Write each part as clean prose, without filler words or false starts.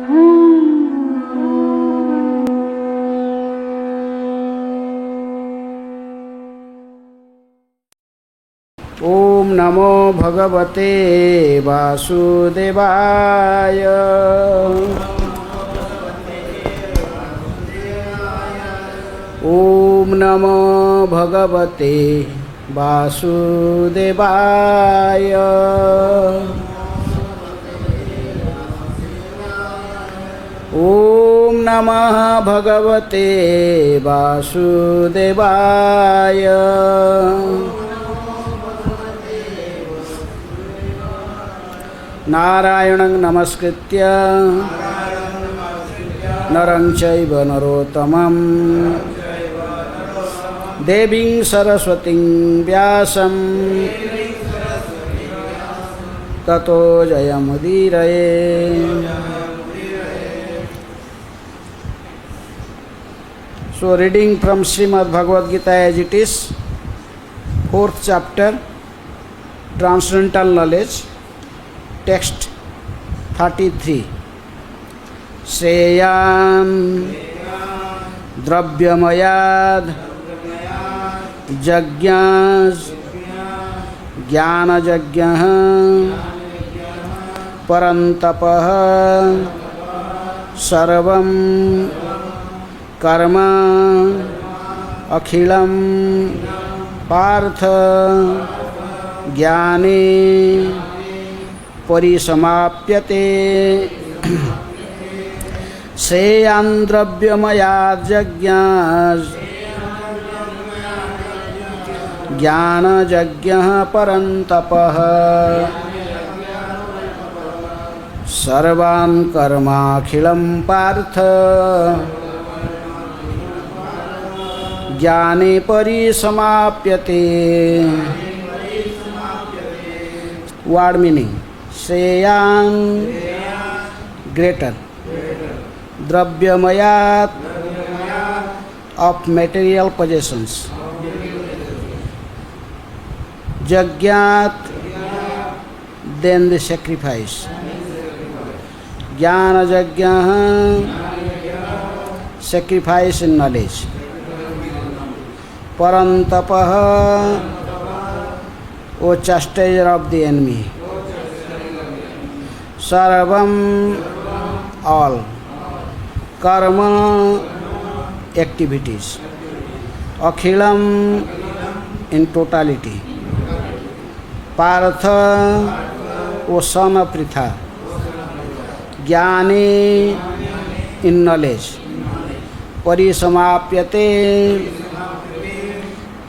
ओम नमो भगवते वासुदेवाय। ओम नमो भगवते वासुदेवाय। ओम नमः भगवते वासुदेवाय। नारायणं नमस्कृत्य नरं चैव नरोत्तमं देवीं सरस्वतीं व्यासं ततो जयमुदीरये। So reading from Srimad Bhagavad Gita as it is, 4th chapter, Transcendental Knowledge, text 33. Sreyan Dravyamyad Jagnyas Jnana Jagyah Parantapah Sarvam Karma Akhilam Partha Jnane परिसमाप्यते। श्रेयान् द्रव्यमयात् यज्ञात् ज्ञानयज्ञः परन्तपः सर्वान् कर्माखिलं पार्थ ज्ञाने परिसमाप्यते। Word meaning: Shreyan, greater. Dravyamayat, of material possessions. Jagyat, then the sacrifice. Jnana Jagyah, sacrifice in knowledge. Parantapah, O chastiser of the enemy. Sarvam, all. Karma, activities. Akhilam, in totality. Partha, O son of Pritha. Jnani, in knowledge. Parisamapyate,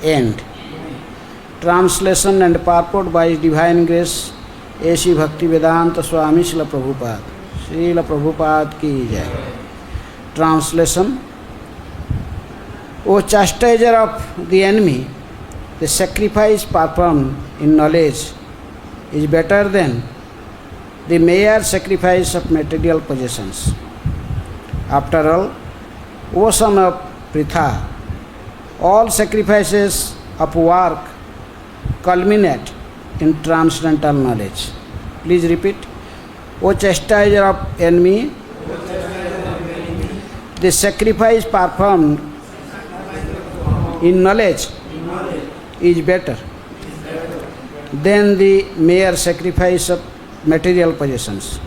end. Translation and purport by His Divine Grace A.C. Bhaktivedanta Swami Srila Prabhupada. Srila Prabhupada ki jai. Translation: O chastiser of the enemy, the sacrifice performed in knowledge is better than the mere sacrifice of material possessions. After all, O son of Pritha, all sacrifices of work culminate in transcendental knowledge. Please repeat. O chastiser of enemy, the sacrifice performed in knowledge is better than the mere sacrifice of material possessions.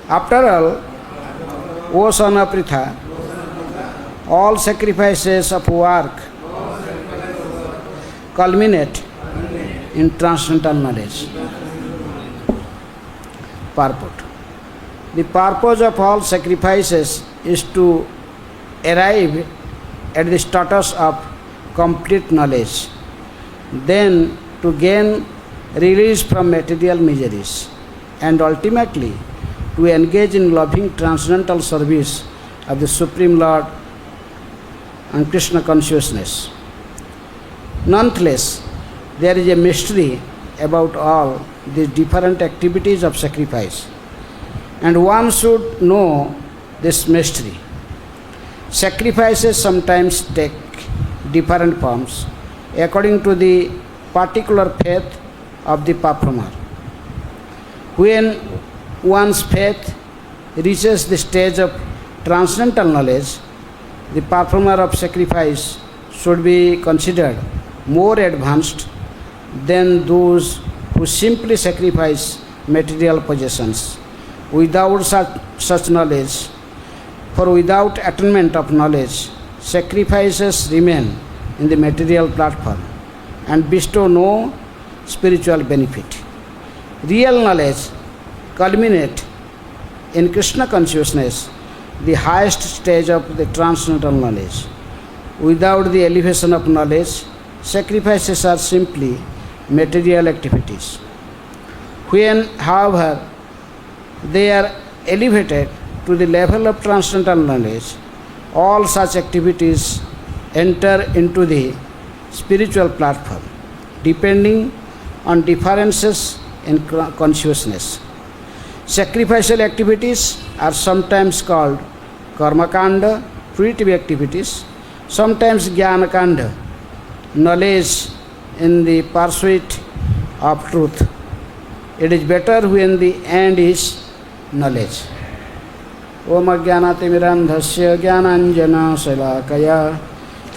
After all, O son of Pritha, all sacrifices of work culminate in transcendental knowledge. Purport: the purpose of all sacrifices is to arrive at the status of complete knowledge, then to gain release from material miseries, and ultimately to engage in loving transcendental service of the Supreme Lord and Krishna consciousness. Nonetheless, there is a mystery about all these different activities of sacrifice, and one should know this mystery. Sacrifices sometimes take different forms according to the particular faith of the performer. When one's faith reaches the stage of transcendental knowledge, the performer of sacrifice should be considered more advanced than those who simply sacrifice material possessions. Without such knowledge, for without attainment of knowledge, sacrifices remain in the material platform and bestow no spiritual benefit. Real knowledge culminates in Krishna consciousness, the highest stage of the transcendental knowledge. Without the elevation of knowledge, sacrifices are simply material activities. When, however, they are elevated to the level of transcendental knowledge, all such activities enter into the spiritual platform, depending on differences in consciousness. Sacrificial activities are sometimes called karma kanda, fruitive activities, sometimes jnana kanda, knowledge in the pursuit of truth. It is better when the end is knowledge. Om ajnanatimidandhasya jnananjana salakaya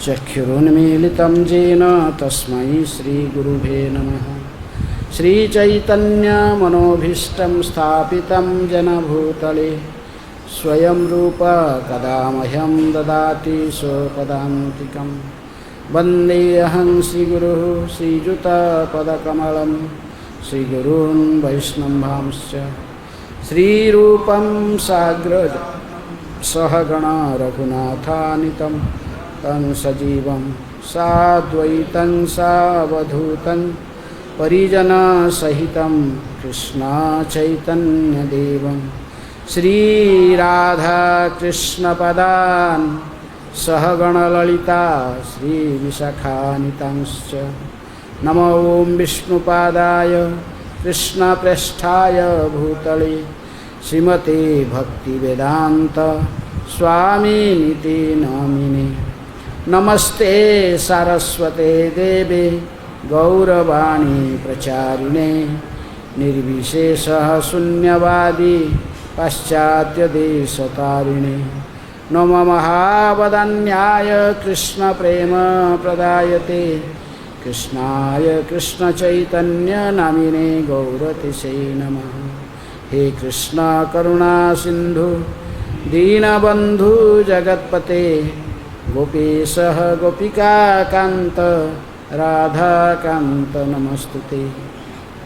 चक्षुरुन्मीलितं येन तस्मै श्रीगुरुभे नमः. श्रीचैतन्यमनोभीष्टं स्थापितं जनभूतले स्वयं रूप कदा मह्यं ददाति स्वपदान्तिकं. वन्देऽहं श्रीगुरुः श्रीयुतपदकमलं श्रीगुरून् वैष्णवांश्च श्रीरूपं साग्रज सहगण रघुनाथानितं तं सजीवं साद्वैतं सावधूतं परिजनसहितं कृष्ण चैतन्यदेवं श्रीराधाकृष्णपदान् सहगणललिता श्रीविशाखान्वितांश्च. नमो ॐ विष्णुपादाय कृष्णप्रेष्ठाय भूतले श्रीमते भक्तिवेदान्त स्वामिनिति नामिने. नमस्ते सारस्वते देवे गौरवाणी प्रचारिणे निर्विशेषः शून्यवादी पाश्चात्यदेशतारिणे. नमो महावदन्याय कृष्णप्रेम प्रदायते कृष्णाय कृष्णचैतन्य नामिने गौरतिसे नमः. हे कृष्ण करुणा सिंधु दीनबंधु जगत्पते गोपीशः गोपिकाकान्त राधाकान्त नमस्तुते.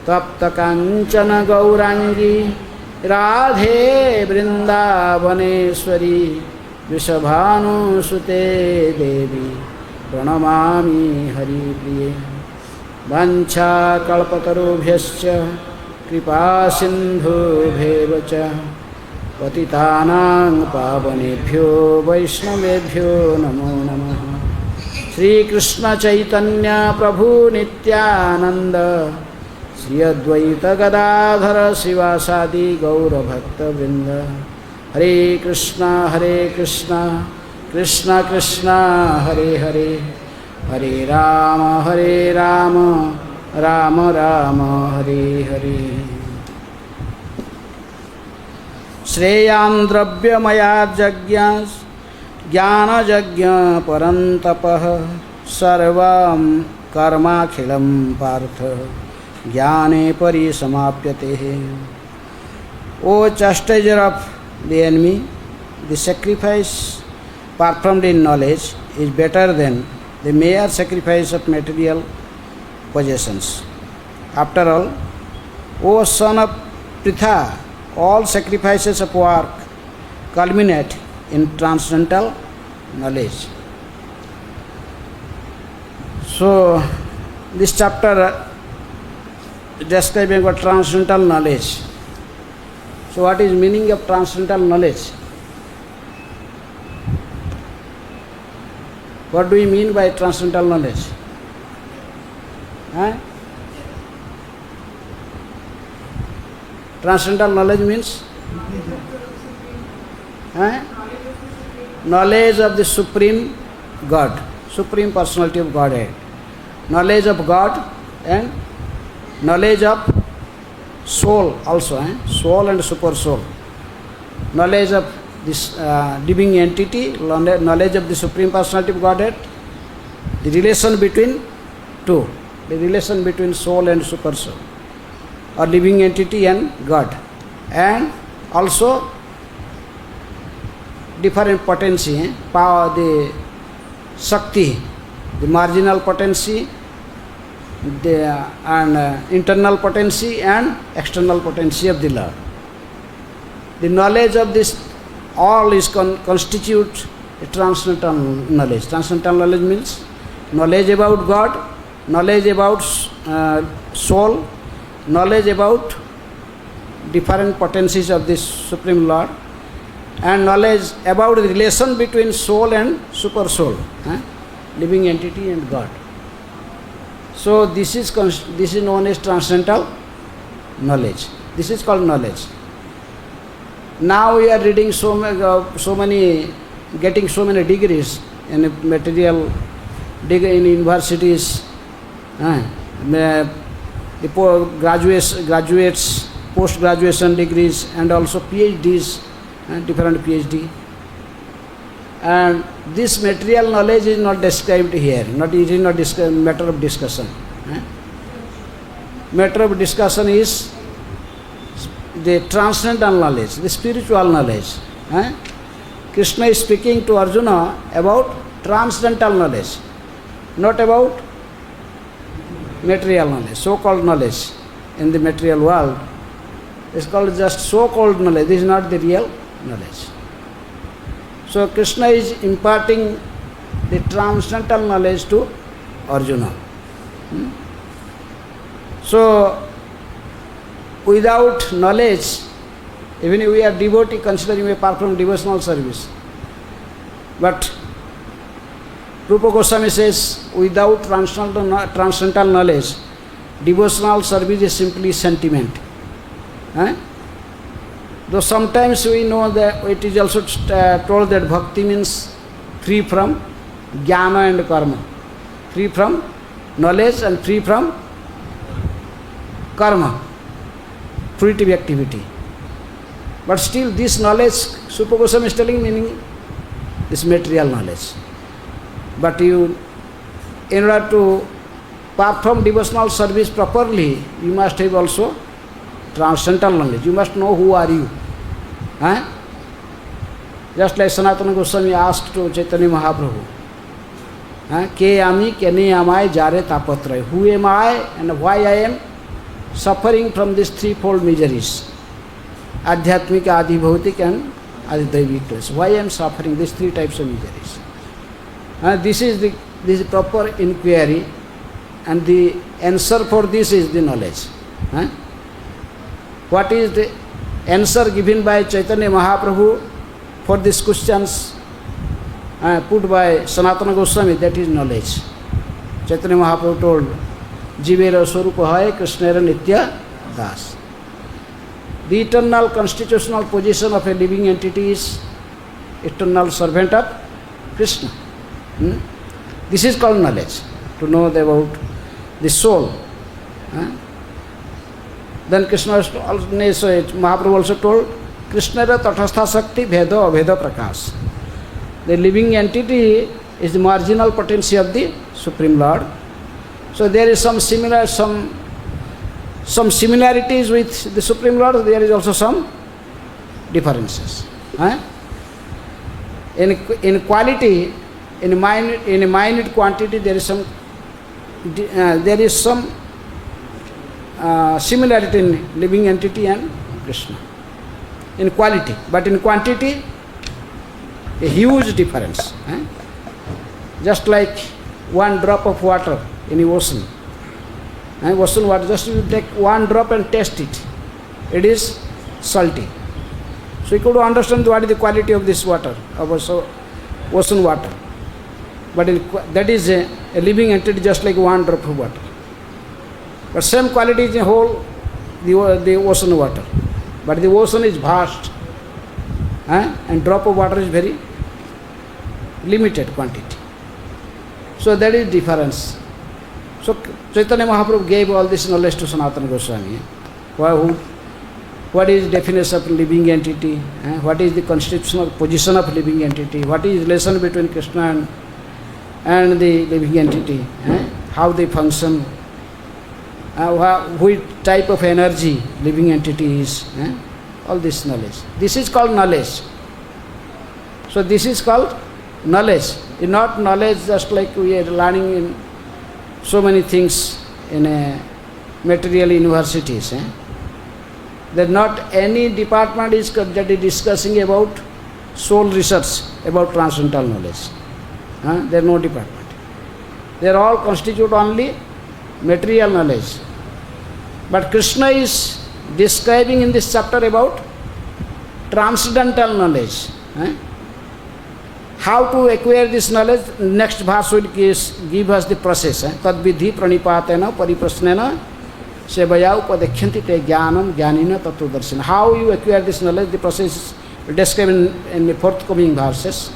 तप्त कांचन गौरांगी राधे वृंदावनेश्वरी वृषभानुसुते देवी प्रणमामि हरिप्रिये. वाञ्छाकल्पतरुभ्यश्च कृपासिन्धुभ्येव च पतितानां पावनेभ्यो वैष्णवेभ्यो नमो नमः. श्रीकृष्ण चैतन्य प्रभु नित्यानंद श्री अद्वैत गदाधर शिवासादि गौरभक्तवृंद. हरे कृष्णा कृष्ण कृष्ण हरे हरे हरे राम राम राम हरे हरे. श्रेयान् द्रव्यमयाज्ञ ज्ञानयज्ञ परन्तपः सर्वं कर्माखिलं पार्थ ज्ञाने परिसमाप्यते. O chastiser of the enemy, the sacrifice performed in knowledge is better than the mere sacrifice of material possessions. After all, O son of Pritha, all sacrifices of work culminate in transcendental knowledge. So, this chapter is describing about transcendental knowledge. So, what is meaning of transcendental knowledge? What do we mean by transcendental knowledge? Transcendental knowledge means knowledge of the Supreme God, Supreme Personality of Godhead. Knowledge of God and knowledge of soul also, soul and super soul. Knowledge of this living entity, knowledge of the Supreme Personality of Godhead, the relation between two, the relation between soul and super soul, or living entity and God, and also different potency, power, the Shakti, the marginal potency, and internal potency and external potency of the Lord. The knowledge of this all is constitute a transcendental knowledge. Transcendental knowledge means knowledge about God, knowledge about soul, knowledge about different potencies of this Supreme Lord, and knowledge about the relation between soul and super soul, living entity and God. So this is known as transcendental knowledge. This is called knowledge. Now we are reading getting so many degrees in material degree in universities, graduates, post-graduation degrees, and also PhDs, different PhD. And this material knowledge is not described here. It is not matter of discussion. Matter of discussion is the transcendental knowledge, the spiritual knowledge. Krishna is speaking to Arjuna about transcendental knowledge, not about material knowledge, so-called knowledge in the material world. It's called just so-called knowledge. This is not the real knowledge. So Krishna is imparting the transcendental knowledge to Arjuna. So without knowledge, even if we are devotee, considering we perform devotional service, but Rupa Goswami says, without transcendental knowledge, devotional service is simply sentiment. Though sometimes we know that it is also told that bhakti means free from jnana and karma, free from knowledge and free from karma, fruitive activity. But still this knowledge, Supa Goswami is telling, meaning this material knowledge. But in order to perform devotional service properly, you must have also transcendental knowledge. You must know who are you. Just like Sanatana Goswami asked to Chaitanya Mahaprabhu, Ke ami, kene amai, jare tapatray. Who am I and why I am suffering from these threefold miseries? Adhyatmika, Adi Bhautik and Adi Daivik. Why I am suffering these three types of miseries? This is proper inquiry, and the answer for this is the knowledge. What is the answer given by Chaitanya Mahaprabhu for these questions put by Sanatana Goswami? That is knowledge. Chaitanya Mahaprabhu told, Jivera Swarupa hai Krishnera Nitya Das. The eternal constitutional position of a living entity is eternal servant of Krishna. This is called knowledge, to know about the soul. Then Krishna Mahaprabhu also told, Krishnara Tatastha Sakti Bheda Abheda Prakash. The living entity is the marginal potency of the Supreme Lord. So there is some similarities with the Supreme Lord, there is also some differences. In quality, in a minute quantity, there is some similarity in living entity and Krishna in quality, but in quantity a huge difference. Just like one drop of water in the ocean. Ocean water, just you take one drop and taste it. It is salty. So you could understand what is the quality of this water, of ocean water. But that is a living entity, just like one drop of water. But same quality is in whole the ocean water. But the ocean is vast, and drop of water is very limited quantity. So that is difference. So Chaitanya Mahaprabhu gave all this knowledge to Sanatana Goswami. What is definition of living entity? What is the constitutional position of living entity? What is relation between Krishna and the living entity? How they function? Which type of energy living entity is? All this knowledge. This is called knowledge. So this is called knowledge. It's not knowledge just like we are learning in so many things in material universities. That not any department is that is discussing about soul research, about transcendental knowledge. There are no department. They are all constitute only material knowledge. But Krishna is describing in this chapter about transcendental knowledge. How to acquire this knowledge? Next verse will give us the process. Tad vidhi pranipatena pariprasnena sevaya upadekyanti te jnanam jnanina tattvadarshina. How you acquire this knowledge? The process is described in the forthcoming verses.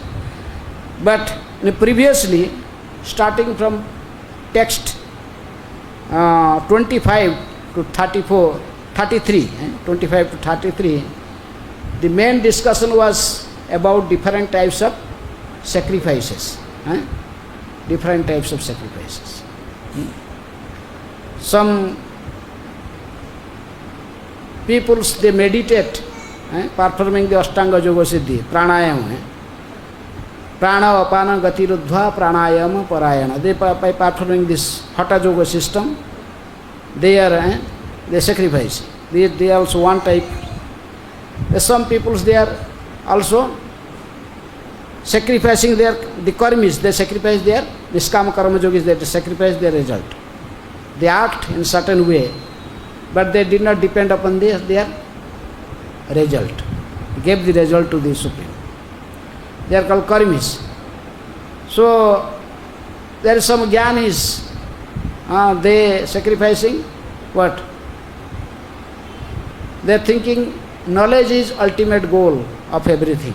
But previously, starting from text 25 to 33, 25 to 33, the main discussion was about different types of sacrifices. Different types of sacrifices. Some peoples, they meditate, performing the Ashtanga Yoga Siddhi, pranayama. Prana, apana, gatiruddha, pranayama, parayana. They by performing this Hatha Yoga system, they are they sacrifice. They are also one type. Some peoples, they are also sacrificing the karmis, they sacrifice their niskama karma yogis, they sacrifice their result. They act in certain way, but they did not depend upon their result. Gave the result to the Supreme. They are called karmis. So there is some jnanis, they sacrificing what? They are thinking knowledge is ultimate goal of everything.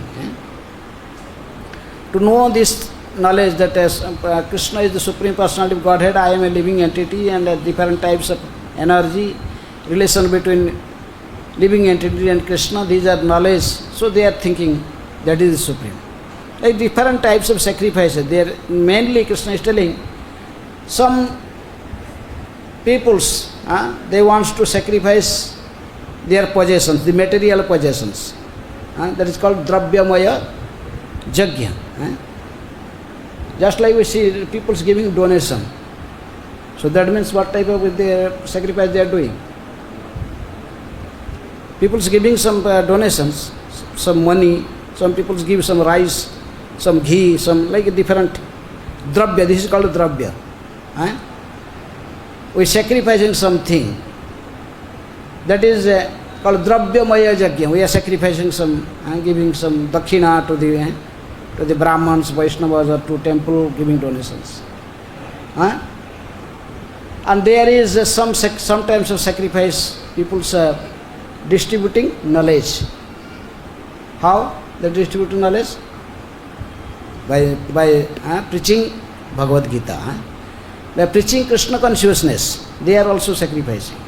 To know this knowledge that as Krishna is the Supreme Personality of Godhead, I am a living entity, and different types of energy, relation between living entity and Krishna, these are knowledge. So they are thinking that is the Supreme. Like different types of sacrifices. They are mainly, Krishna is telling, some peoples, they want to sacrifice their possessions, the material possessions. That is called Dravyamaya Jagya. Just like we see people's giving donation. So that means what type of sacrifice they are doing? People's giving some donations, some money, some people give some rice, some ghee, some like a different dravya. This is called dravya. We sacrificing something. That is called Dravyamaya Jagya. We are sacrificing some, giving some dakshina to the Brahmans, Vaishnavas, or to temple, giving donations. And there is sometimes of sacrifice, people distributing knowledge. How they distribute knowledge? By preaching Bhagavad Gita. By preaching Krishna consciousness, they are also sacrificing.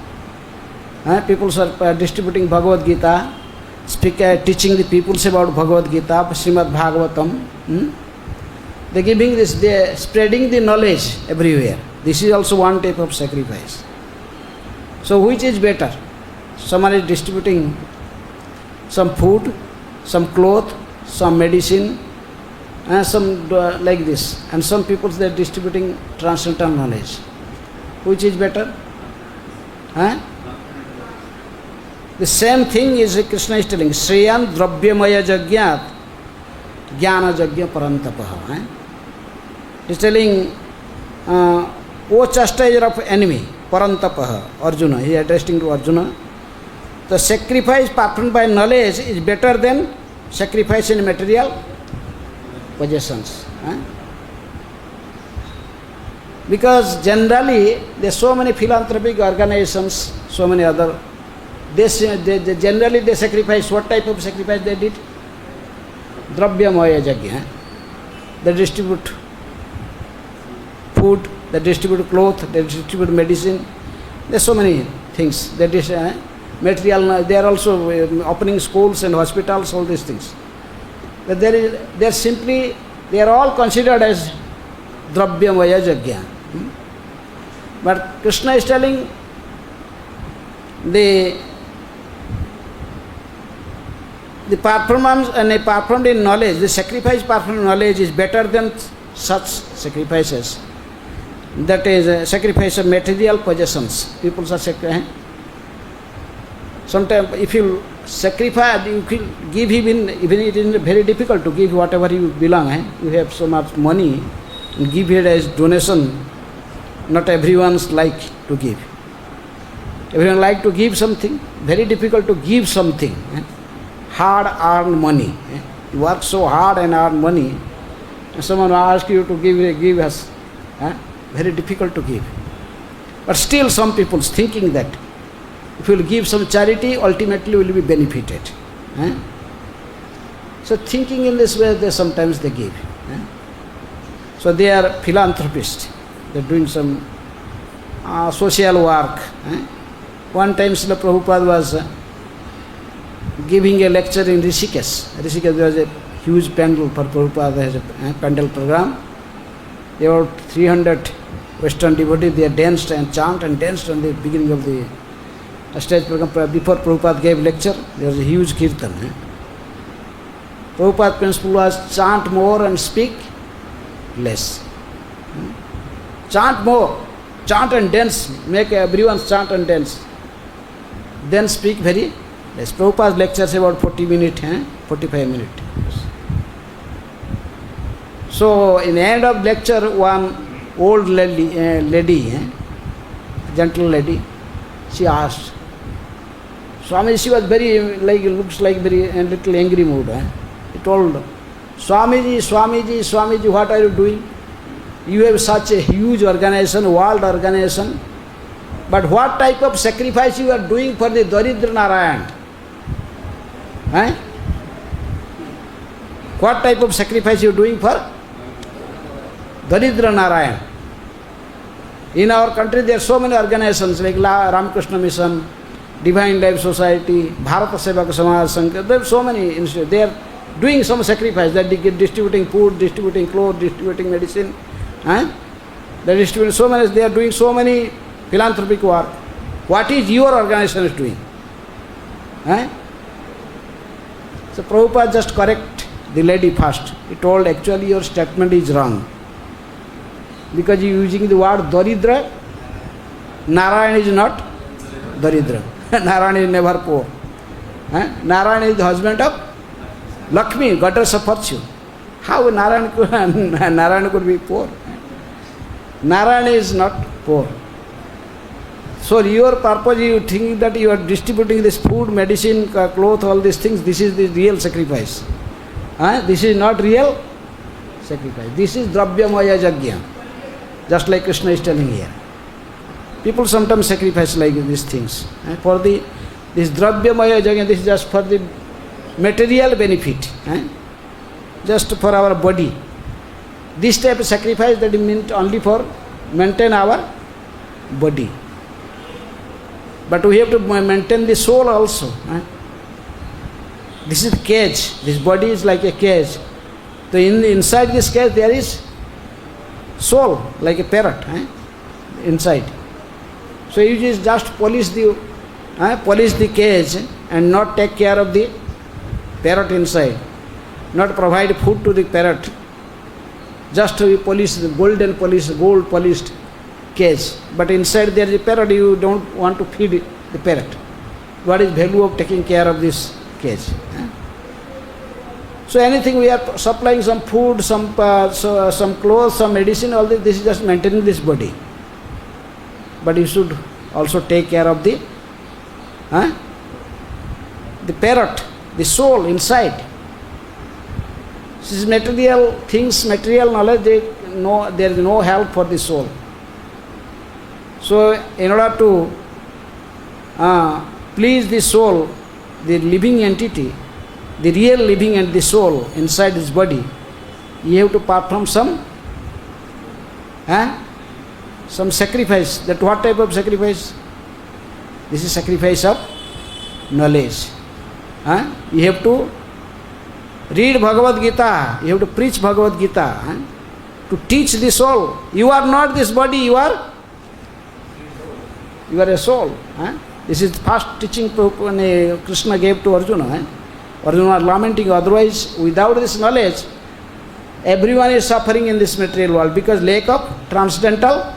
People are distributing Bhagavad Gita, teaching the peoples about Bhagavad Gita, Srimad Bhagavatam. They are giving this, they are spreading the knowledge everywhere. This is also one type of sacrifice. So which is better? Someone is distributing some food, some cloth, some medicine, and some like this. And some people they are distributing transcendental knowledge. Which is better? The same thing is Krishna is telling. Shreyan dravyamaya jagyat jnana jagya parantapaha. He is telling, O chastiser of enemy, parantapaha, Arjuna. He is addressing to Arjuna. The sacrifice performed by knowledge is better than sacrifice in material possessions. Because generally, there are so many philanthropic organizations, so many other. They generally they sacrifice. What type of sacrifice they did? Dravyamaya Jagya. They distribute food, they distribute cloth, they distribute medicine. There are so many things. material, they are also opening schools and hospitals, all these things. But they are simply, they are all considered as Dravyamaya Yajna. But Krishna is telling the performance and a performed in knowledge, the sacrifice performed in knowledge is better than such sacrifices. That is a sacrifice of material possessions. People are sacrificing. Sometimes if you sacrifice, you can give even it is very difficult to give whatever you belong. You have so much money, and give it as donation. Not everyone's like to give. Everyone like to give something. Very difficult to give something. Hard earned money. You work so hard and earn money. And someone asks you to give us. Very difficult to give. But still some people thinking that if you will give some charity, ultimately will be benefited. So thinking in this way, sometimes they give. So they are philanthropists. They are doing some social work. One time Srila Prabhupada was giving a lecture in Rishikesh. Rishikesh, there was a huge pandal for Prabhupada, has a pandal program. There were 300 Western devotees, they danced and chanted and danced on the beginning of the stage program. Before Prabhupada gave lecture, there was a huge kirtan. Prabhupada's principle was chant more and speak less. Chant more, chant and dance, make everyone chant and dance. Then speak very less. Prabhupada's lectures about 40 minutes, 45 minutes. So in the end of lecture, one old lady, gentle lady, she asked, Swami, she was very, looks like very a little angry mood. He told, Swamiji, Swamiji, Swamiji, what are you doing? You have such a huge organization, world organization, but what type of sacrifice you are doing for the Daridra Narayan? What type of sacrifice you are doing for Daridra Narayan? In our country there are so many organizations like Ramakrishna Mission, Divine Life Society, Bharata Sevaka Samaj Sankar, there are so many institutes. They are doing some sacrifice, they are distributing food, distributing clothes, distributing medicine. They are distributing so many, they are doing so many philanthropic work. What is your organization is doing? So Prabhupada just correct the lady first. He told, actually your statement is wrong. Because you are using the word Daridra. Narayan is not Daridra. Narayan is never poor. Narayan is the husband of Lakshmi, goddess of fortune. How Narayan could be poor? Narayan is not poor. So your purpose, you think that you are distributing this food, medicine, cloth, all these things, this is the real sacrifice. This is not real sacrifice. This is Dravyamaya Yajna. Just like Krishna is telling here. People sometimes sacrifice like these things. For this Dravyamaya Yajna, this is just for the material benefit. Just for our body. This type of sacrifice that is meant only for maintain our body. But we have to maintain the soul also. This is the cage. This body is like a cage. So inside this cage there is soul, like a parrot, inside. So you just polish the cage and not take care of the parrot inside. Not provide food to the parrot. Just we polish the gold polished cage. But inside there is a parrot, you don't want to feed the parrot. What is value of taking care of this cage? So anything we are supplying some food, some clothes, some medicine, all this is just maintaining this body. But you should also take care of the parrot, the soul inside. This is material things, material knowledge, there is no help for the soul. So in order to please the soul, the living entity, the real living and the soul inside his body, you have to perform some sacrifice. That what type of sacrifice? This is sacrifice of knowledge. You have to read Bhagavad Gita, you have to preach Bhagavad Gita, to teach the soul. You are not this body, you are a soul. This is the first teaching Krishna gave to Arjuna. Arjuna was lamenting, otherwise without this knowledge, everyone is suffering in this material world because lack of transcendental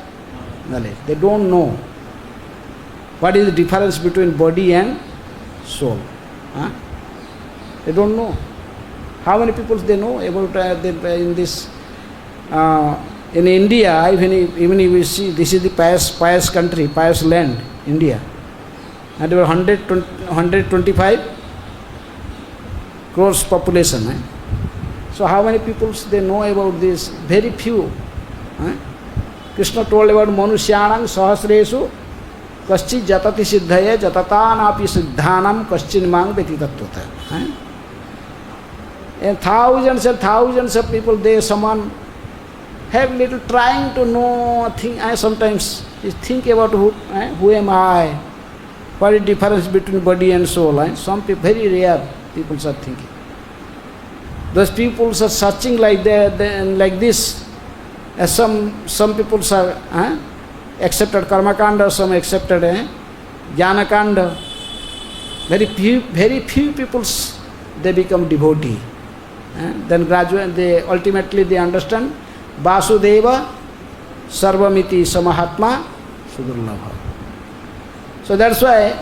knowledge. They don't know what is the difference between body and soul. They don't know. How many people they know about in this? In India, even if we see, this is the pious country, pious land, India. And there were 125 crores population. So how many people they know about this? Very few. Krishna told about Manusyanam Sahasresu Kaschit Jatati Siddhaya Jatatanapi Siddhanam Kaschin Mang Beti Tattvata. And thousands of people, someone have little trying to know, I sometimes think about who am I, what is the difference between body and soul. Some people, very rare people are thinking. Those people are searching like this. Some people are accepted Karma Kanda, some accepted Jnana Kanda. Very few people they become devotee. Then gradually, ultimately they understand Vasudeva Sarvamiti Samahatma Sudurlabha. So that's why,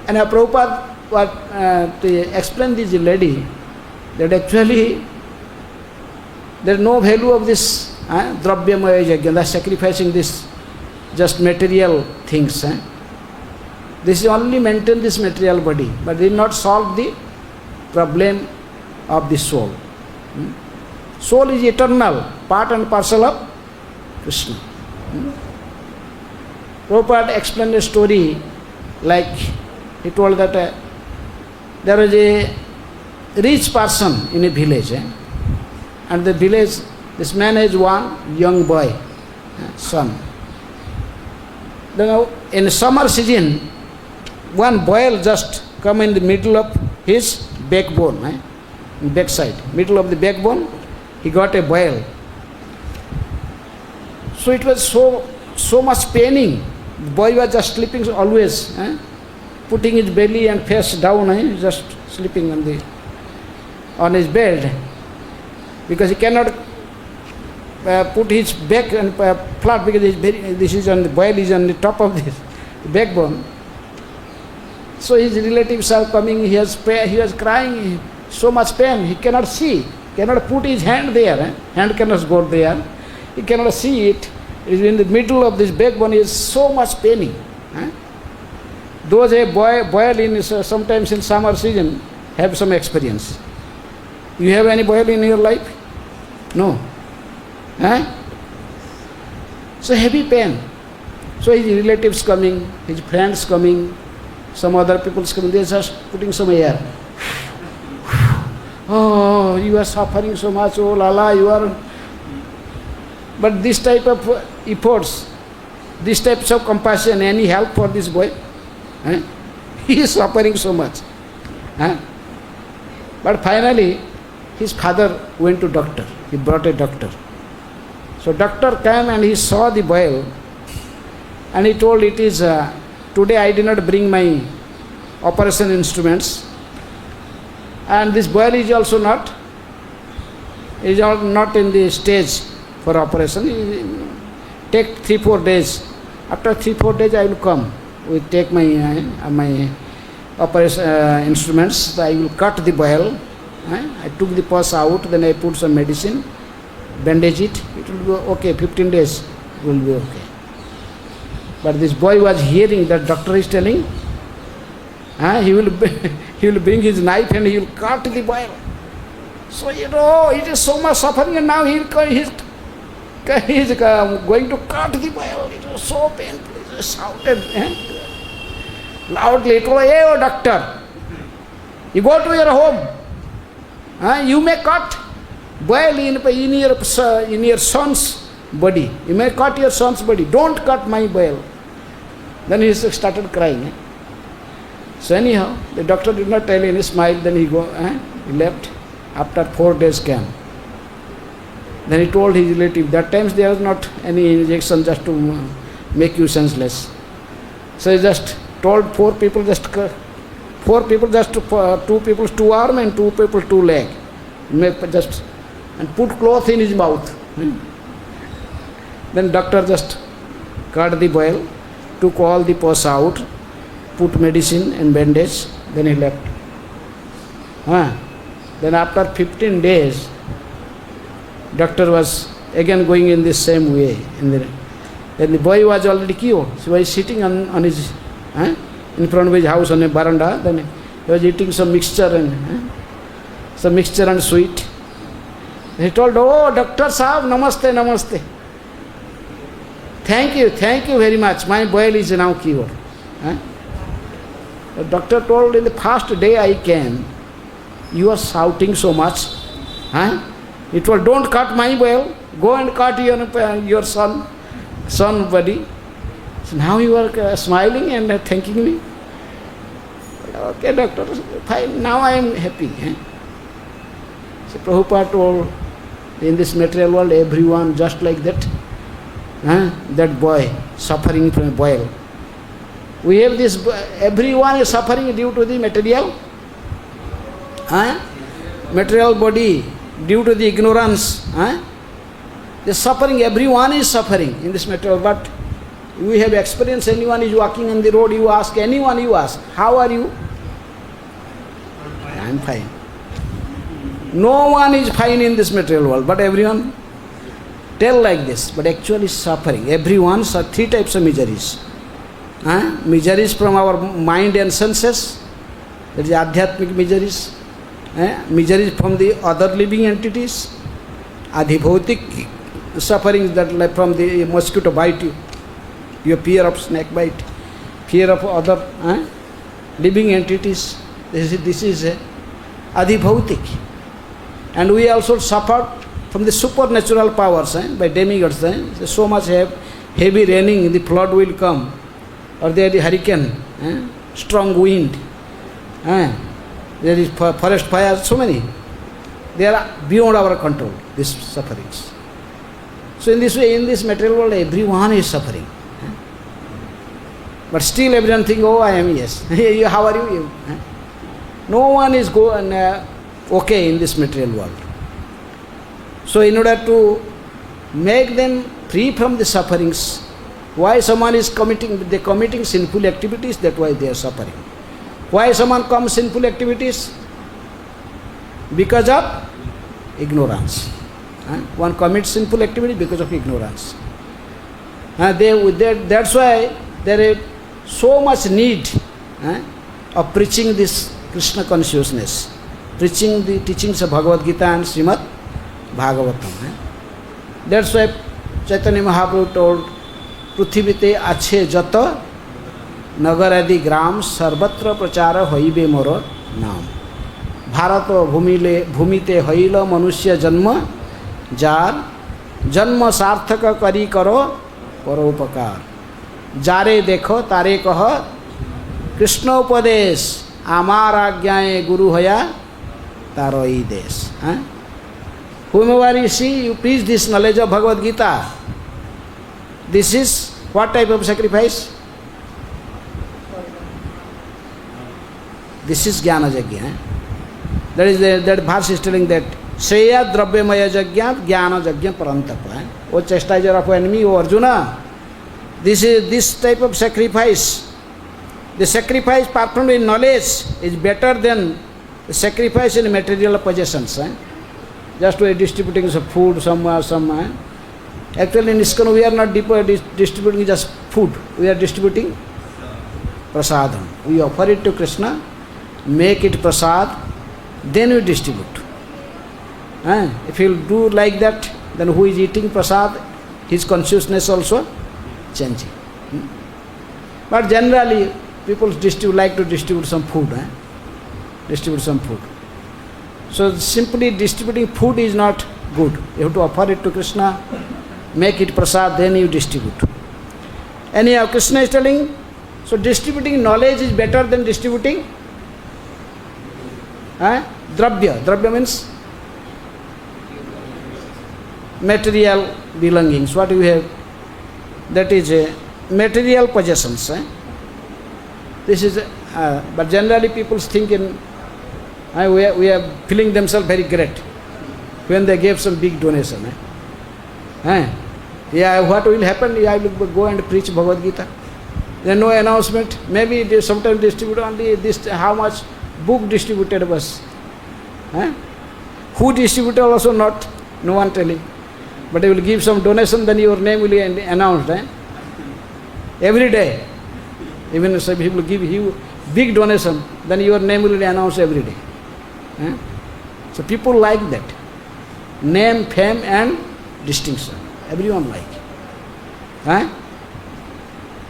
and Prabhupada to explain this lady, that actually there is no value of this Dravyamaya Yajna, that's sacrificing this just material things. This is only maintain this material body, but did not solve the problem of the soul. Soul is eternal, part and parcel of Krishna. Prabhupada explained a story, like he told that there was a rich person in a village, and the village, this man has one young boy, son. Then in summer season, one boil just come in the middle of his backbone, backside, middle of the backbone, he got a boil. So it was so much paining. The boy was just sleeping always, putting his belly and face down, just sleeping on his bed, because he cannot put his back and flat, because this is on the boil is on the top of this backbone. So his relatives are coming. He was crying, so much pain. He cannot see, cannot put his hand there. Hand cannot go there. He cannot see it. It is in the middle of this backbone. Is so much paining. Those who boil in sometimes in summer season have some experience. You have any boil in your life? No. So heavy pain. So his relatives coming, his friends coming, some other people coming, they are just putting some air. Oh, you are suffering so much, oh lala, you are. But this type of efforts, this types of compassion, any help for this boy? He is suffering so much. But finally, his father went to doctor. He brought a doctor. So doctor came and he saw the boil, and he told, it is, today I did not bring my operation instruments, and this boil is also not in the stage for operation. Take 3-4 days. After 3-4 days I will come. We take my operation instruments. So I will cut the boil. I took the pus out, then I put some medicine, bandage it. It will be okay. 15 days will be okay. But this boy was hearing that doctor is telling, he will bring his knife and he will cut the boil. So it is so much suffering, and now he is going to cut the boil. It was so painful. He just shouted loudly. He told, hey, oh doctor, you go to your home. You may cut boil in your son's body. You may cut your son's body. Don't cut my boil. Then he started crying. So anyhow, the doctor did not tell any smile, then he left. After 4 days came. Then he told his relative, that times there was not any injection just to make you senseless. So he just told 4 people just 2 people 2 arm and 2 people 2 leg. Just and put cloth in his mouth. Then doctor just cut the boil, took all the pus out, put medicine and bandage, then he left. Then after 15 days, doctor was again going in the same way. Then the boy was already cured. So he was sitting on his, in front of his house on a veranda. Then he was eating some mixture and sweet. He told, oh, Doctor Sahab, namaste, namaste. Thank you very much. My boil is now cured. The doctor told, in the first day I came, you are shouting so much. He told, don't cut my boil. Go and cut your son body. So now you are smiling and thanking me. Okay, doctor, fine. Now I am happy. So Prabhupada told, in this material world, everyone just like that. That boy suffering from a boil. We have this, everyone is suffering due to the material body, due to the ignorance. The suffering, everyone is suffering in this material. But we have experienced, anyone is walking on the road, you ask, how are you? I am fine. No one is fine in this material world, but everyone tell like this, but actually suffering. Everyone, 3 types of miseries. Miseries from our mind and senses, that is adhyatmic miseries. Miseries from the other living entities. Adhibhautik sufferings, that like from the mosquito bite you, your fear of snake bite, fear of other living entities. This is adhibhautik. And we also suffer from the supernatural powers by demigods. So much heavy raining, the flood will come, or there is hurricane, strong wind, there is forest fire, so many. They are beyond our control, these sufferings. So in this way, in this material world, everyone is suffering. But still everyone thinks, oh, I am, yes. How are you? No one is okay in this material world. So in order to make them free from the sufferings, why someone is committing sinful activities, that's why they are suffering. Why someone comes sinful activities? Because of ignorance. One commits sinful activity because of ignorance. That's why there is so much need of preaching this Krishna consciousness, preaching the teachings of Bhagavad Gita and Srimad Bhagavatam. That's why Chaitanya Mahaprabhu told, Prithivite ache jata nagaradi gram sarvatra prachara hoibe moro naam. Bharato bhumite hoila manusya janma jar janma sarthaka kari karo paropakar. Jare dekho tare kaha Krishna upadesh amar agyaye guru hoya taroi desh. Whomever you see, you preach this knowledge of Bhagavad Gita. This is what type of sacrifice? This is Jnana Yajna. That verse is telling that Shreya Dravyamaya Yajna Jnana Yajna Parantapa. O chastiser of enemy, O Arjuna, this type of sacrifice, the sacrifice performed in knowledge is better than the sacrifice in material possessions. Just we are distributing some food somewhere. Actually in ISKCON we are not distributing just food, we are distributing prasadam. We offer it to Krishna, make it prasad, then we distribute. If you will do like that, then who is eating prasad, his consciousness also changing. But generally people like to distribute some food. Distribute some food. So simply distributing food is not good. You have to offer it to Krishna, make it prasad, then you distribute. Anyhow, Krishna is telling, So distributing knowledge is better than distributing dravya. Dravya means material belongings. What you have, that is material possessions. This is, but generally people think in, we are feeling themselves very great when they gave some big donation. Yeah, what will happen? I will go and preach Bhagavad Gita. There no announcement. Maybe they sometimes distribute only this, how much book distributed was. Who distributed also not, no one telling. But they will give some donation, then your name will be announced. Every day. Even if people give you big donation, then your name will be announced every day. So people like that. Name, fame and distinction. Everyone like.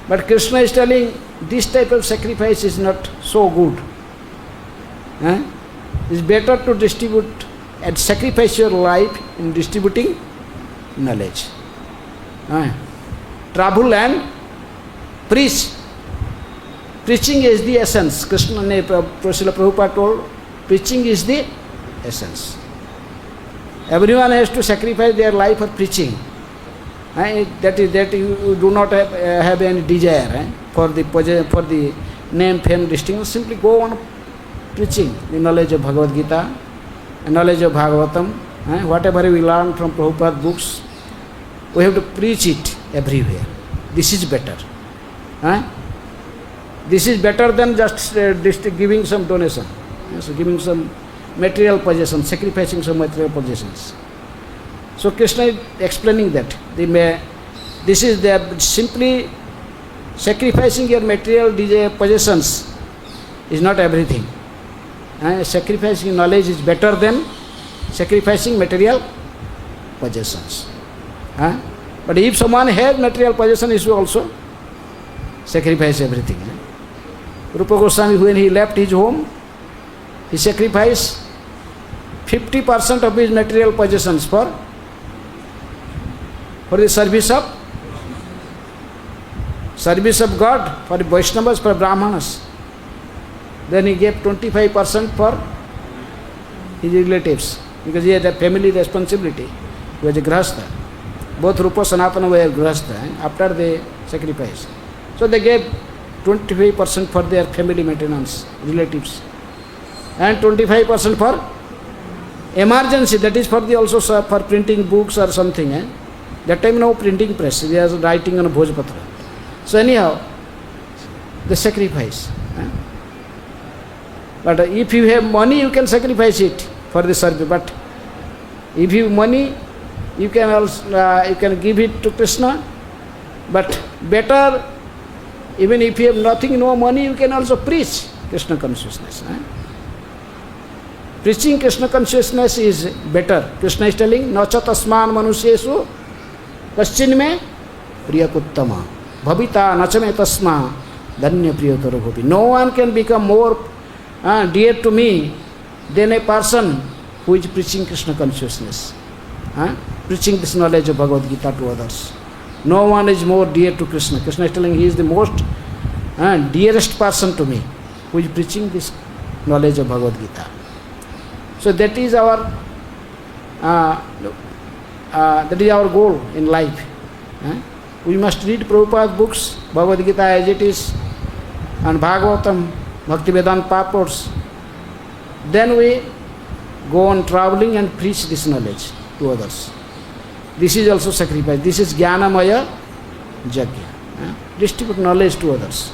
But Krishna is telling this type of sacrifice is not so good. It's better to distribute and sacrifice your life in distributing knowledge. Travel and preach. Preaching is the essence. Krishna, Srila Prabhupada told, preaching is the essence. Everyone has to sacrifice their life for preaching. That you do not have any desire for the name, fame, distinction. Simply go on preaching the knowledge of Bhagavad Gita, knowledge of Bhagavatam, whatever we learn from Prabhupada books, we have to preach it everywhere. This is better. This is better than just giving some donation, so giving some material possessions, sacrificing some material possessions. So Krishna is explaining that. This is simply sacrificing your material possessions is not everything. Sacrificing knowledge is better than sacrificing material possessions. But if someone has material possession, he should also sacrifice everything. Rupa Goswami, when he left his home, he sacrificed 50% of his material possessions for the service of God, for the Vaishnavas, for Brahmanas. Then he gave 25% for his relatives, because he had a family responsibility. He was a Grihastha. Both Rupa Sanatana were Grihastha after they sacrificed. So they gave 25% for their family maintenance, relatives, and 25% for emergency, that is for the also for printing books or something. That time no printing press, we are writing on a Bhojpatra. So anyhow, the sacrifice. But if you have money, you can sacrifice it for the service. But if you have money, you can also you can give it to Krishna. But better, even if you have nothing, no money, you can also preach Krishna consciousness. Preaching Krishna consciousness is better. Krishna is telling, Nacha tasman manushyesu kaschin me priyakuttama bhavita nachame tasma dhanya priyataro bhavi. No one can become more dear to me than a person who is preaching Krishna consciousness, preaching this knowledge of Bhagavad Gita to others. No one is more dear to Krishna. Krishna is telling he is the most dearest person to me, who is preaching this knowledge of Bhagavad Gita. So that is our goal in life. We must read Prabhupada's books, Bhagavad Gita as it is, and Bhagavatam, Bhaktivedanta purports. Then we go on traveling and preach this knowledge to others. This is also sacrifice. This is Jnanamaya Yajna. Distribute knowledge to others.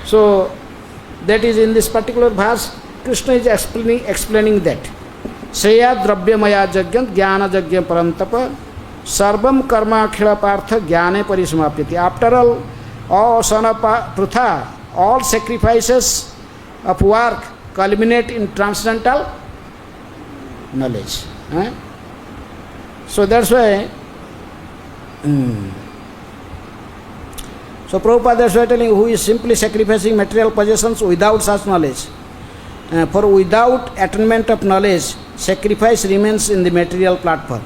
So that is in this particular verse, Krishna is explaining that. Sreya dravyamaya yajna jnana yajna parantapa sarvam karma akhila partha jnane parismapyati. After all sana prutha, all sacrifices of work culminate in transcendental knowledge. So that's why so Prabhupada that's why telling who is simply sacrificing material possessions without such knowledge. For without attainment of knowledge, sacrifice remains in the material platform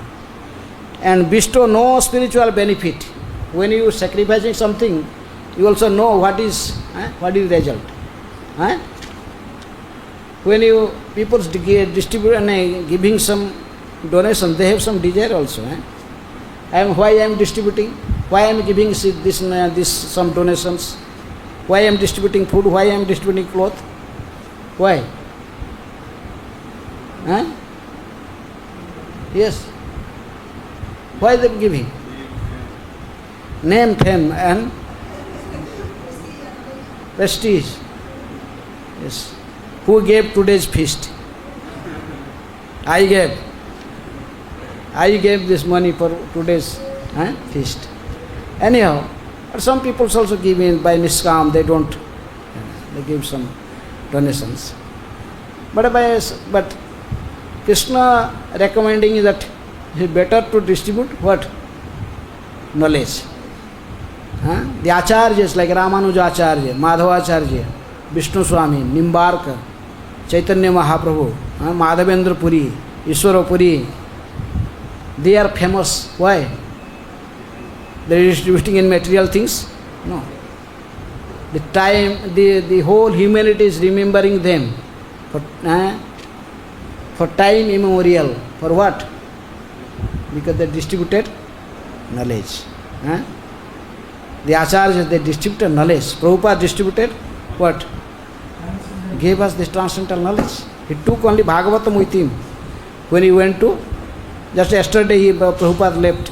and bestow no spiritual benefit. When you sacrificing something, you also know what is result. When you people distribute and giving some donation, they have some desire also. Why I am distributing? Why I am giving this some donations? Why I am distributing food? Why I am distributing cloth? Why? Yes. Why they are giving? Name, fame and prestige. Yes. Who gave today's feast? I gave. I gave this money for today's feast. Anyhow, but some people also give in by niskam, they don't. They give some donations. But Krishna recommending is that it's better to distribute what? Knowledge. The acharyas like Ramanuja Acharya, Madhava Acharya, Vishnu Swami, Nimbarkar, Chaitanya Mahaprabhu, Madhavendra Puri, Ishwara Puri, they are famous. Why? They are distributing in material things? No. The time, the whole humanity is remembering them for time immemorial. For what? Because they distributed knowledge. The acharyas, they distributed knowledge. Prabhupada distributed what? Gave us this transcendental knowledge. He took only Bhagavatam with him. When he went to, just yesterday Prabhupada left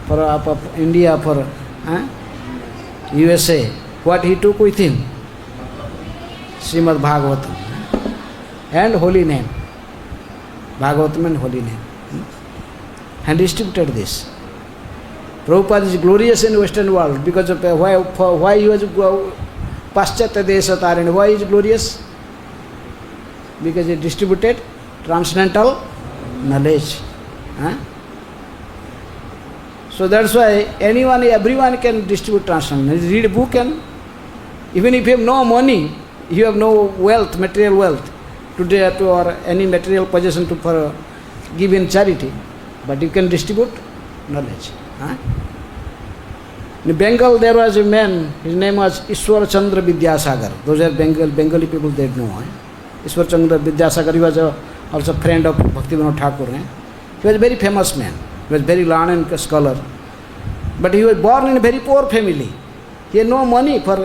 for India, for USA. What he took with him? Srimad Bhagavatam and holy name. Bhagavatam and holy name. And distributed this. Prabhupada is glorious in Western world because of why he was Paschatya Desha Tarini. Why is glorious? Because he distributed transcendental knowledge. So that's why everyone can distribute transcendental knowledge. Read a book and even if you have no money, you have no wealth, material wealth, to or any material possession for give in charity, but you can distribute knowledge. In Bengal there was a man, his name was Ishwar Chandra Vidyasagar. Those are Bengali people, they know. Ishwar Chandra Vidyasagar, he was also friend of Bhaktivinoda Thakur. He was a very famous man. He was very learned and scholar. But he was born in a very poor family. He had no money for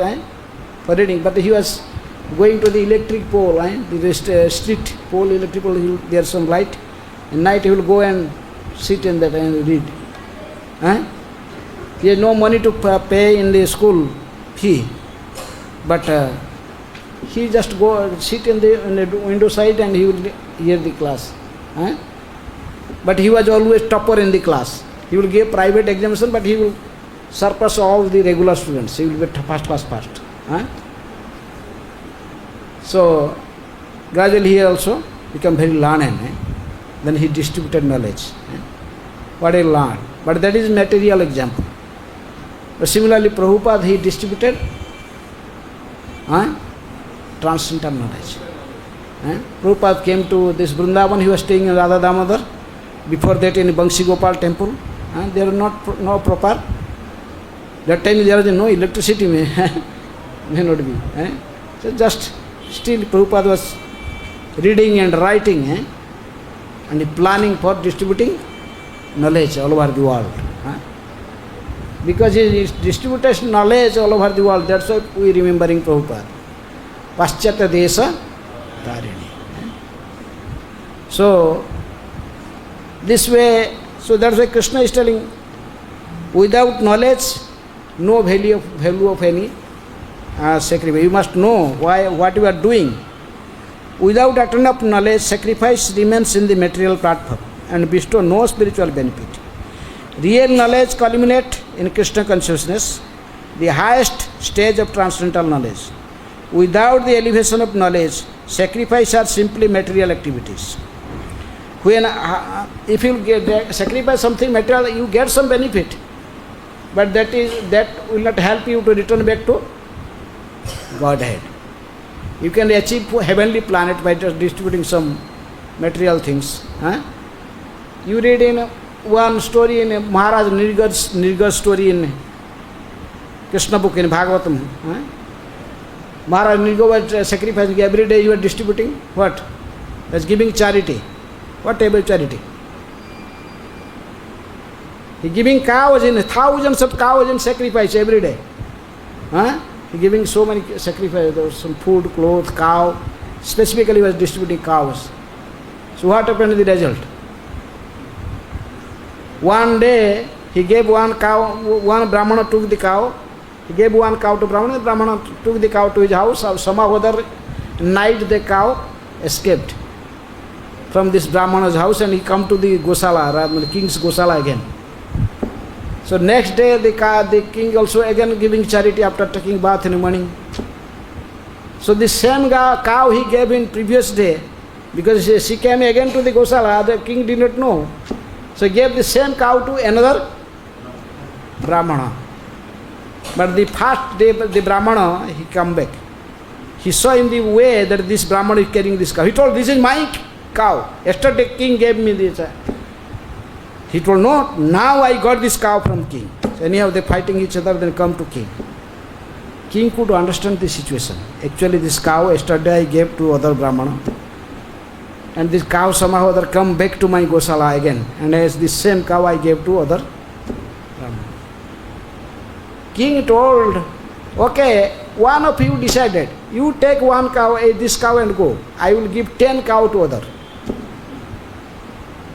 reading, but he was going to the electric pole, the street pole, electric pole, there is some light. At night he will go and sit in that and read. He has no money to pay in the school fee, but he just go sit in the window side and he will hear the class. But he was always topper in the class. He will give private examination, but he will surpass all the regular students. He will be fast. So gradually he also become very learned. Then he distributed knowledge. What he learned. But that is material example. But similarly, Prabhupada, he distributed transcendental knowledge. Prabhupada came to this Vrindavan, he was staying in Radha Damodar. Before that in Bangsi Gopal temple. They are no proper. That time there was no electricity, may not be. So just still Prabhupada was reading and writing and planning for distributing knowledge all over the world. Because he distributed knowledge all over the world, that's why we remembering Prabhupada. Paschatya Desha Tarini. So, this way, so that's why Krishna is telling, without knowledge, no value of any sacrifice. You must know what you are doing. Without attain of knowledge, sacrifice remains in the material platform and bestow no spiritual benefit. Real knowledge culminates in Krishna consciousness, the highest stage of transcendental knowledge. Without the elevation of knowledge, sacrifice are simply material activities. When if you sacrifice something material, you get some benefit, but that will not help you to return back to Godhead. You can achieve heavenly planet by just distributing some material things. You read in one story in Maharaj Nirgad's story in Krishna book in Bhagavatam. Maharaj Nirga was sacrificing every day. You are distributing what? That's giving charity. Whatever charity. He giving cows in thousands of cows in sacrifice every day. He giving so many sacrifices, some food, clothes, cow. Specifically he was distributing cows. So what happened to the result? One day he gave one cow, one Brahmana took the cow. He gave one cow to Brahmana. The Brahmana took the cow to his house. Somehow other night the cow escaped from this Brahmana's house and he come to the Gosala, the king's Gosala again. So next day the king also again giving charity after taking bath in the morning. So the same cow he gave in previous day, because she came again to the Gosala, the king did not know. So he gave the same cow to another Brahmana. But the first day the Brahmana, he come back. He saw in the way that this Brahmana is carrying this cow. He told, this is my cow. Yesterday king gave me this. He told, no, now I got this cow from king. So anyhow they fighting each other, then come to king. King could understand the situation. Actually this cow yesterday I gave to other Brahmana. And this cow somehow other come back to my Gosala again. And as this same cow I gave to other Brahmana. King told, okay, one of you decided. You take one cow, this cow and go. I will give 10 cow to other.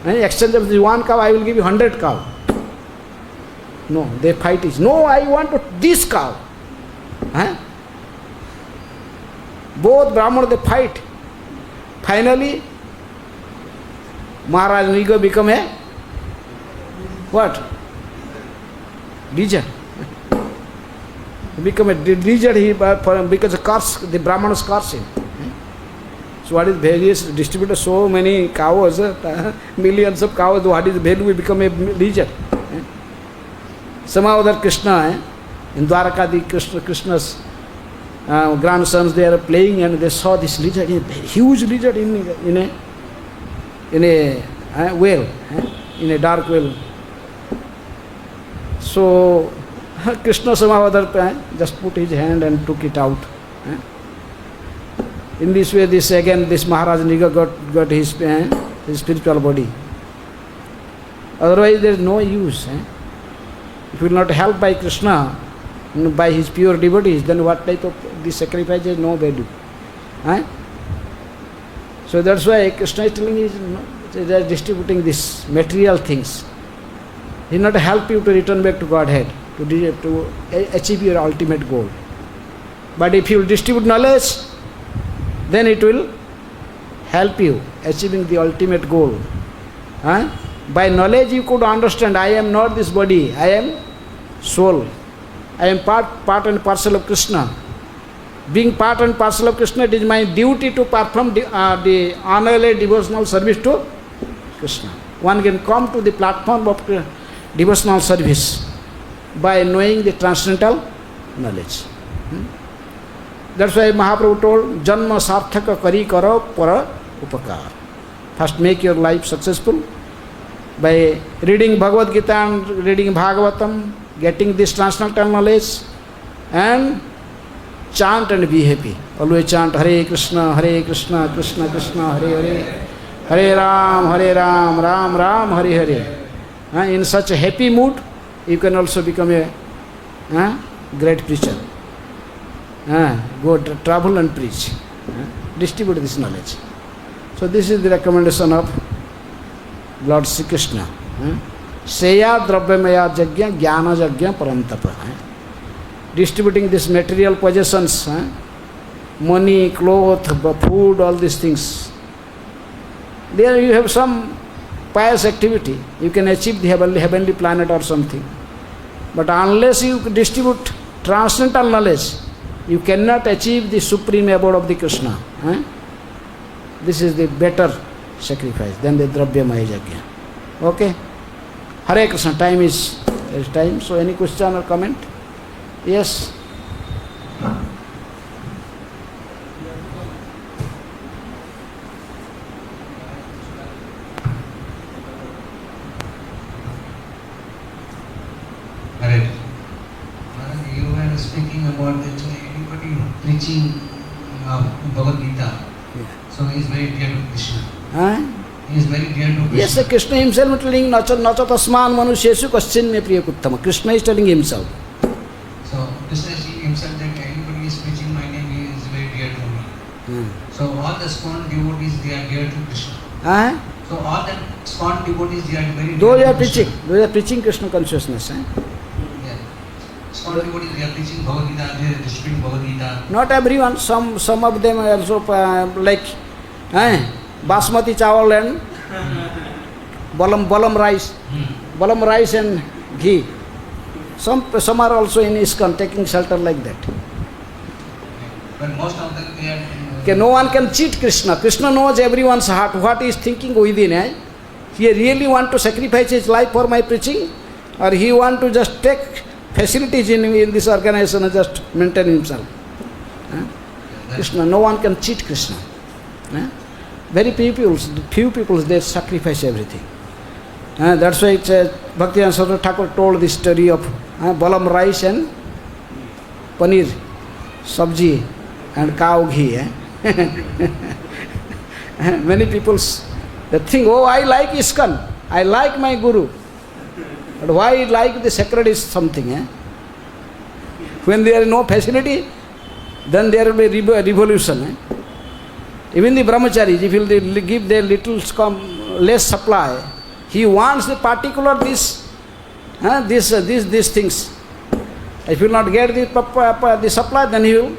In exchange of this one cow, I will give you 100 cow. No, they fight is, no, I want this cow. Both Brahmana, they fight. Finally, Maharaj Nirga become a, what? Lizard. Become a lizard, because the Brahmanas curse him. So what is various distributed so many cows, millions of cows, what is value, we become a lizard. Somehow that Krishna, in Dwaraka, the Krishna's grandsons, they are playing and they saw this lizard, a huge lizard in a well, in a dark well. So Krishna somehow just put his hand and took it out. In this way, this Maharaj Nirga got his spiritual body. Otherwise, there is no use. If you will not help by Krishna, by his pure devotees, then what type of this sacrifice has no value. So that's why Krishna is telling you, they are distributing these material things. He will not help you to return back to Godhead, to achieve your ultimate goal. But if you will distribute knowledge, then it will help you achieving the ultimate goal. By knowledge you could understand, I am not this body, I am soul. I am part and parcel of Krishna. Being part and parcel of Krishna, it is my duty to perform the honorable devotional service to Krishna. One can come to the platform of devotional service by knowing the transcendental knowledge. That's why Mahaprabhu told, Janma sarthaka kari karo para upakar. First make your life successful by reading Bhagavad Gita and reading Bhagavatam, getting this transcendental knowledge, and chant and be happy. Always chant Hare Krishna, Krishna Krishna, Hare Hare, Hare Ram, Ram Ram, Hare Hare. In such a happy mood, you can also become a great preacher. Go travel and preach. Distribute this knowledge. So this is the recommendation of Lord Sri Krishna. Seya dravyamaya jagya jnana jagya parantapa. Distributing these material possessions, money, cloth, food, all these things. There you have some pious activity. You can achieve the heavenly planet or something. But unless you distribute transcendental knowledge, you cannot achieve the supreme abode of the Krishna. This is the better sacrifice than the Dravyamaya Yajna. Okay? Hare Krishna, there is time. So any question or comment? Yes? about that anybody preaching Bhagavad Gita, so he is very dear to Krishna. He is very dear to Krishna. Yes, Krishna himself telling Nacha tasman manusheshu kaschin me priya kuttama. Krishna is telling himself. So Krishna is himself that anybody is preaching my name, he is very dear to me. So all the ISKCON devotees, they are dear to Krishna. So all the ISKCON devotees, they are very those dear are to preaching. Krishna. Those are preaching Krishna consciousness. Yeah. ISKCON devotees, they are preaching Bhagavad Gita, they are distributing Bhagavad Gita. Not everyone. Some of them are also like basmati chawal and balam rice, balam rice and ghee. Some are also in ISKCON taking shelter like that. But most of them, they are. No one can cheat Krishna. Krishna knows everyone's heart, what he is thinking within. He really want to sacrifice his life for my preaching, or he want to just take facilities in this organization and just maintain himself. Krishna, no one can cheat Krishna. Very few people, they sacrifice everything. That's why Bhaktivedanta Saraswati Thakur told the story of balam rice and paneer, sabji and cow ghee. Many people they think, oh, I like ISKCON, I like my Guru. But why like the sacred is something? When there is no facility, then there will be revolution. Even the brahmacharis, if you give their little less supply, he wants the particular these things. If you will not get the supply, then he will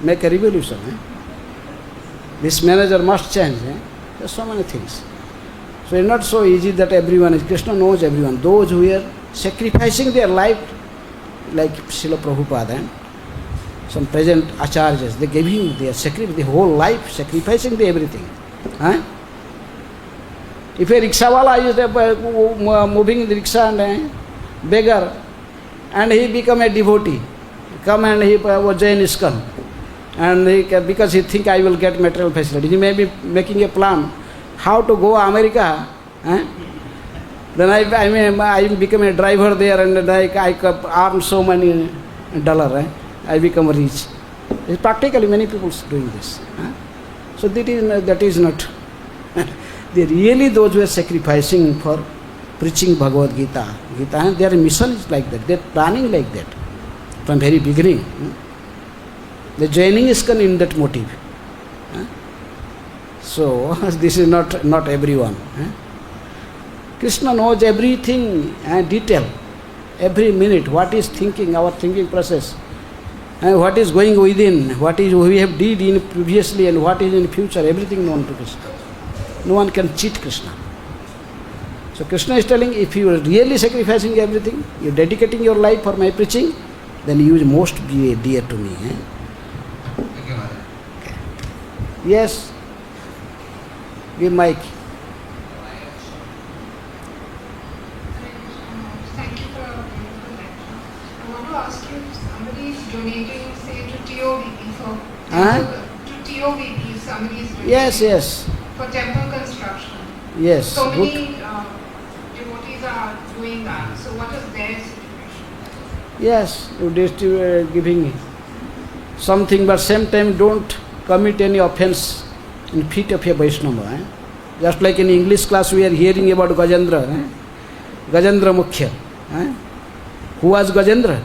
make a revolution. This manager must change. There are so many things. So it's not so easy that everyone is. Krishna knows everyone. Those who are sacrificing their life, like Srila Prabhupada, some present acharyas, they gave him the whole life, sacrificing everything. If a rickshawala is moving the rickshaw and beggar, and he become a devotee, come and he was join ISKCON, and because he think I will get material facility, he may be making a plan how to go America. Then I become a driver there, and I earn so many $. I become rich. It's practically many people doing this. So that is not. They really those who are sacrificing for preaching Bhagavad Gita. Their mission is like that. They are planning like that from very beginning. They are joining ISKCON in that motive. So this is not everyone. Krishna knows everything detail, every minute, what is thinking, our thinking process, what is going within, what is we have did in previously and what is in future, everything known to Krishna. No one can cheat Krishna. So Krishna is telling, if you are really sacrificing everything, you are dedicating your life for my preaching, then you must be dear to me. Thank you, Maharaj. Okay. Yes. Give mic. Thank you for a beautiful lecture. I want to ask you if somebody is donating, say, to TOVP for TOVP, if somebody is donating Yes. for temple construction. Yes. So Good. many devotees are doing that. So what is their situation? Yes, you giving something, but same time don't commit any offense in feet of a Vaishnava. Just like in English class we are hearing about Gajendra. Gajendra Mukhya. Who was Gajendra?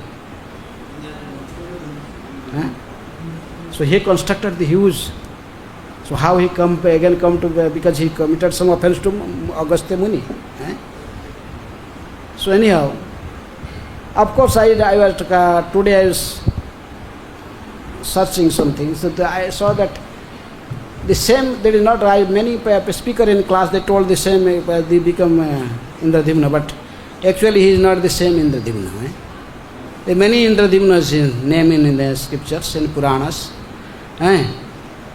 So he constructed the huge. So how he come to, because he committed some offense to Agastya Muni. So anyhow, of course today I was searching something, so I saw that the same, there is not, many speakers in class, they told the same, they become Indradhimna, but actually he is not the same Indradhimna. There are many Indradhimnas named in the scriptures, in Puranas.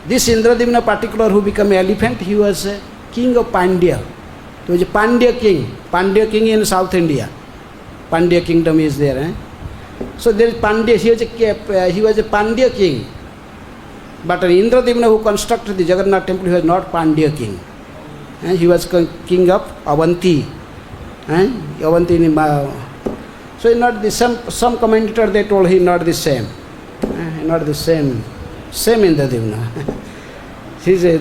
This Indradhimna particular who became an elephant, he was a king of Pandya. He was a Pandya king in South India. Pandya kingdom is there. So there is Pandya, he was a Pandya king. But Indradhimna who constructed the Jagannath temple, he was not Pandya king. He was king of Avanti. So he's not the same. Some commentator they told he not the same. Not the same. Same Indradimna.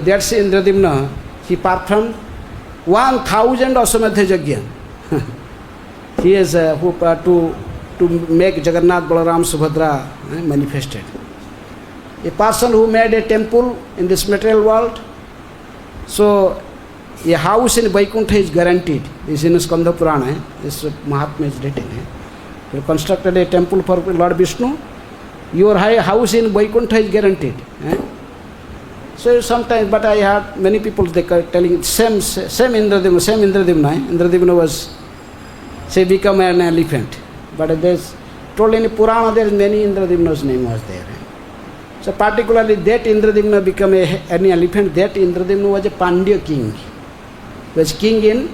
That's Indradimna. He performed 1,000 Aswamadhya Yajna. He is to make Jagannath, Balaram, Subhadra manifested. A person who made a temple in this material world, so a house in Vaikuntha is guaranteed. This is in Skanda Purana, this Mahatma is written. You constructed a temple for Lord Vishnu, your house in Vaikuntha is guaranteed. So sometimes, but I heard many people they are telling same Indradimna, Indradimna was, say, become an elephant. But there's told in Purana there is many Indradimna's name was there. So particularly that Indradimna become an elephant, that Indradimna was a Pandya king. Was king in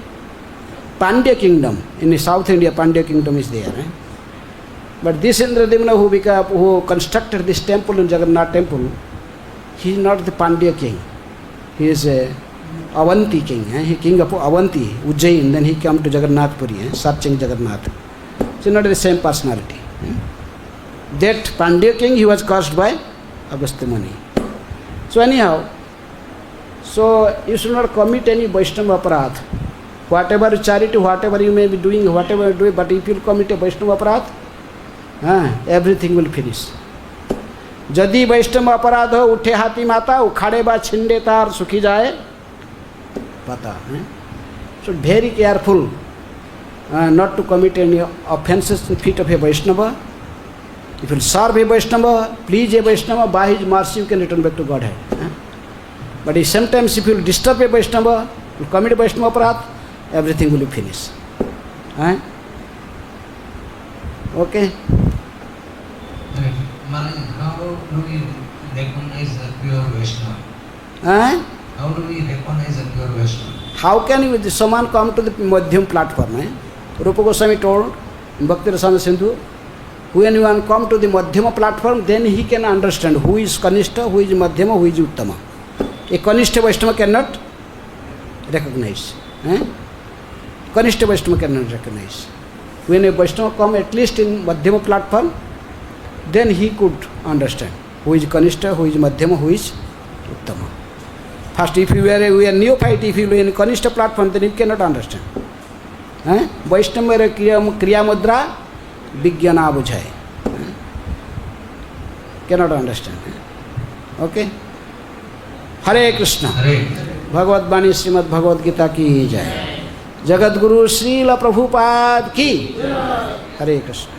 Pandya kingdom. In South India, Pandya kingdom is there. But this Indradimna who constructed this temple in Jagannath temple, he is not the Pandya king. He is a Avanti king. He king of Avanti, Ujjain. Then he came to Jagannath Puri, searching Jagannath. So not the same personality. That Pandya king, he was cursed by Agastya Muni. So anyhow, so you should not commit any Vaishnava aparadh. Whatever charity, whatever you may be doing, whatever you do, but if you commit a Vaishnava aparadh, everything will finish. Jadi Vaishnava aparadh ho, uthe hati mata, ukhade ba chinde tar, sukhi jaye pata. So very careful not to commit any offenses in feet of a Vaishnava. If you serve a Vaishnava, please a Vaishnava, by his mercy you can return back to Godhead. But if sometimes if you disturb a Vaishnava, you commit a Vaishnava aparadh, everything will be finished. Okay? Maharaj, how do we recognize a pure Vaishnava? How do we recognize a pure Vaishnava? How can you, someone come to the Madhyam platform? Rupa Goswami told in Bhakti Rasana Sindhu, when you come to the Madhyama platform, then he can understand who is Kanishta, who is Madhyama, who is Uttama. A Kanishta Vaishnava cannot recognize. Kanishta Vaishnava cannot recognize. When a Vaishnava come at least in Madhyama platform, then he could understand who is Kanishta, who is Madhyama, who is Uttama. First, if you are a neophyte, if you are in Kanishta platform, then you cannot understand. Vaishnava Kriya Mudra, Vigyana Bujhai. Cannot understand. Okay? Hare Krishna. Bhagavad Bani Srimad Bhagavad Gita ki jai. Jagat Guru Srila Prabhupada ki. Hare Krishna.